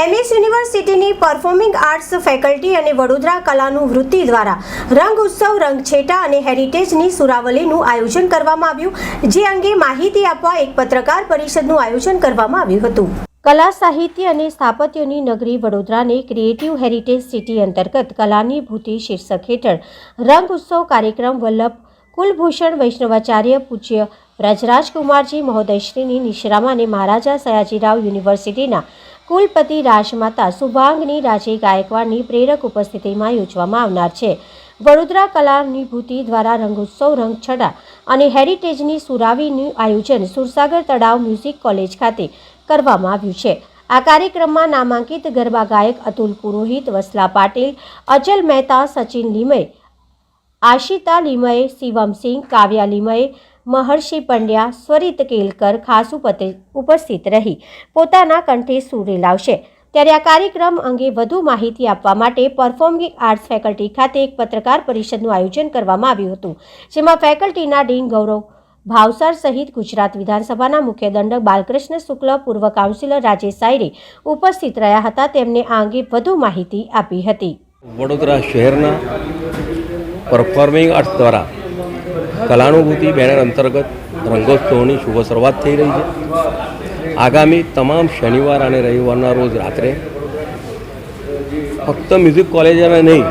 MS યુનિવર્સિટીની performing arts faculty અને વડોદરા કલાનું વૃત્તિ દ્વારા રંગ ઉત્સવ રંગછેટા અને હેરિટેજની સુરાવલીનું આયોજન કરવામાં આવ્યું, જે અંગે માહિતી આપવા એક પત્રકાર પરિષદનું આયોજન કરવામાં આવ્યું હતું। કલા સાહિત્ય અને સ્થાપત્યની નગરી વડોદરાને ક્રિએટિવ હેરિટેજ સિટી અંતર્ગત કલાની ભૂતિ શીર્ષક હેઠળ રંગ ઉત્સવ કાર્યક્રમ વલ્લભ કુલભૂષણ વૈષ્ણવાચાર્ય પૂજ્ય વ્રજરાજકુમારજી મહોદયશ્રીની નિશ્રામાં અને મહારાજા સયાજીરાવ યુનિવર્સિટીના કુલપતિ રાજમાતા શુભાંગની રાજે ગાયકવાડની પ્રેરક ઉપસ્થિતિમાં યોજવામાં આવનાર છે। વડોદરા કલાની ભૂતિ દ્વારા રંગોત્સવ રંગછટા અને હેરિટેજની સુરાવીનું આયોજન સુરસાગર તળાવ મ્યુઝિક કોલેજ ખાતે કરવામાં આવ્યું છે। આ કાર્યક્રમમાં નામાંકિત ગરબા ગાયક અતુલ પુરોહિત, વસલા પાટીલ, અચલ મહેતા, સચિન લીમય, આશિતા લીમય, શિવમસિંહ, કાવ્યા લીમય, મહર્ષિ પંડ્યા, સ્વરિત કેલકર ખાસ ઉપસ્થિત રહી પોતાના કંઠે સૂર રેલાવશે। ત્યારે આ કાર્યક્રમ અંગે વધુ માહિતી આપવા માટે પરફોર્મિંગ આર્ટ્સ ફેકલ્ટી ખાતે એક પત્રકાર પરિષદનું આયોજન કરવામાં આવ્યું હતું, જેમાં ફેકલ્ટીના ડીન ગૌરવ ભાવસાર સહિત ગુજરાત વિધાનસભાના મુખ્ય દંડક બાલકૃષ્ણ શુક્લ, પૂર્વ કાઉન્સિલર રાજેશ સાયરે ઉપસ્થિત રહ્યા હતા। તેમને આ અંગે વધુ માહિતી આપી હતી। વડોદરા શહેરના પરફોર્મિંગ આર્ટ્સ દ્વારા કલાનુભૂતિ બેનર અંતર્ગત રંગોત્સવની શુભ શરૂઆત થઈ રહી છે। આગામી તમામ શનિવાર અને રવિવારના રોજ રાત્રે ફક્ત મ્યુઝિક કોલેજના નહીં,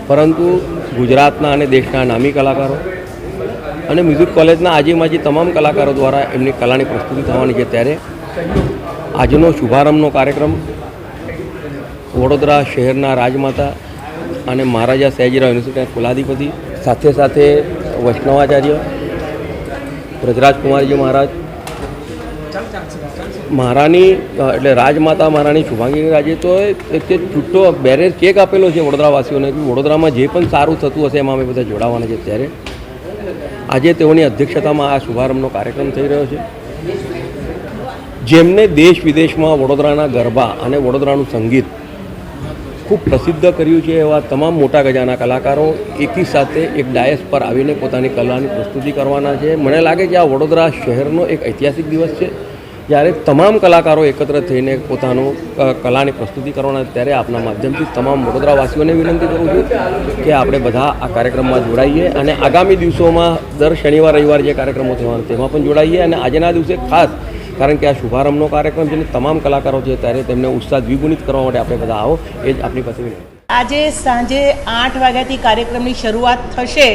પરંતુ ગુજરાતના અને દેશના નામી કલાકારો અને મ્યુઝિક કોલેજના આજેમાજી તમામ કલાકારો દ્વારા એમની કલાની પ્રસ્તુતિ થવાની છે। ત્યારે આજનો શુભારંભનો કાર્યક્રમ વડોદરા શહેરના રાજમાતા અને મહારાજા સયાજીરાવ યુનિવર્સિટીના કુલાધિપતિ સાથે સાથે વૈષ્ણવાચાર્ય વ્રજરાજકુમારજી મહારાણી એટલે રાજમાતા મહારાણી શુભાંગી રાજે તો એક છૂટો બેરેજ ચેક આપેલો છે વડોદરાવાસીઓને કે વડોદરામાં જે પણ સારું થતું હશે એમાં અમે બધા જોડાવાના છે। ત્યારે આજે તેઓની અધ્યક્ષતામાં આ શુભારંભનો કાર્યક્રમ થઈ રહ્યો છે, જેમને દેશ વિદેશમાં વડોદરાના ગરબા અને વડોદરાનું સંગીત ખૂબ પ્રસિદ્ધ કર્યું છે એવા તમામ મોટા ગજાના કલાકારો એકી સાથે એક ડાયસ પર આવીને પોતાની કલાની પ્રસ્તુતિ કરવાના છે। મને લાગે છે આ વડોદરા શહેરનો એક ઐતિહાસિક દિવસ છે, જ્યારે તમામ કલાકારો એકત્ર થઈને પોતાનું કલાની પ્રસ્તુતિ કરવાના છે। ત્યારે આપના માધ્યમથી તમામ વડોદરાવાસીઓને વિનંતી કરું છું કે આપણે બધા આ કાર્યક્રમમાં જોડાઈએ અને આગામી દિવસોમાં દર શનિવાર રવિવાર જે કાર્યક્રમો થવાના તેમાં પણ જોડાઈએ। અને આજના દિવસે ખાસ કારણ કે આ શુભારંભનો કાર્યક્રમ છે, તમામ કલાકારો છે ત્યારે તેમને ઉત્સાહ દ્વિગુણિત કરવા માટે આપણે બધા આવો, એ જ આપણી પાસે વિનંતી। આજે સાંજે 8 વાગ્યાથી કાર્યક્રમની શરૂઆત થશે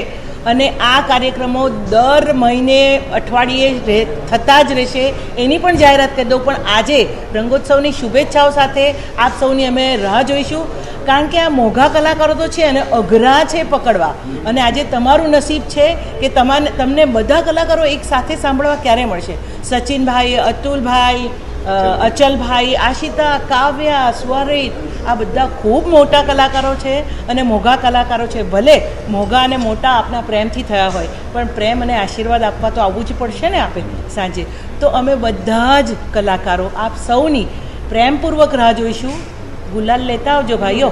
અને આ કાર્યક્રમો દર મહિને અઠવાડિયે થતા જ રહેશે, એની પણ જાહેરાત કરી દઉં। પણ આજે રંગોત્સવની શુભેચ્છાઓ સાથે આપ સૌની અમે રાહ જોઈશું, કારણ કે આ મોંઘા કલાકારો તો છે અને અઘરા છે પકડવા। અને આજે તમારું નસીબ છે કે તમને બધા કલાકારો એક સાથે સાંભળવા ક્યારે મળશે। સચિનભાઈ, અતુલભાઈ, અચલભાઈ, આશિતા, કાવ્યા, સ્વરિત, આ બધા ખૂબ મોટા કલાકારો છે અને મોંઘા કલાકારો છે। ભલે મોંઘા અને મોટા આપના પ્રેમથી થયા હોય, પણ પ્રેમ અને આશીર્વાદ આપવા તો આવવું જ પડશે ને આપે સાંજે। તો અમે બધા જ કલાકારો આપ સૌની પ્રેમપૂર્વક રાહ જોઈશું। ગુલાલ લેતા આવજો ભાઈઓ,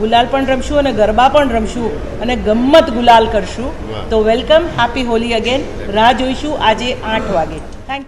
ગુલાલ પણ રમશું અને ગરબા પણ રમશું અને ગમ્મત ગુલાલ કરશું। તો વેલકમ, હેપી હોલી અગેન। રાહ જોઈશું આજે 8 વાગે। Thank you.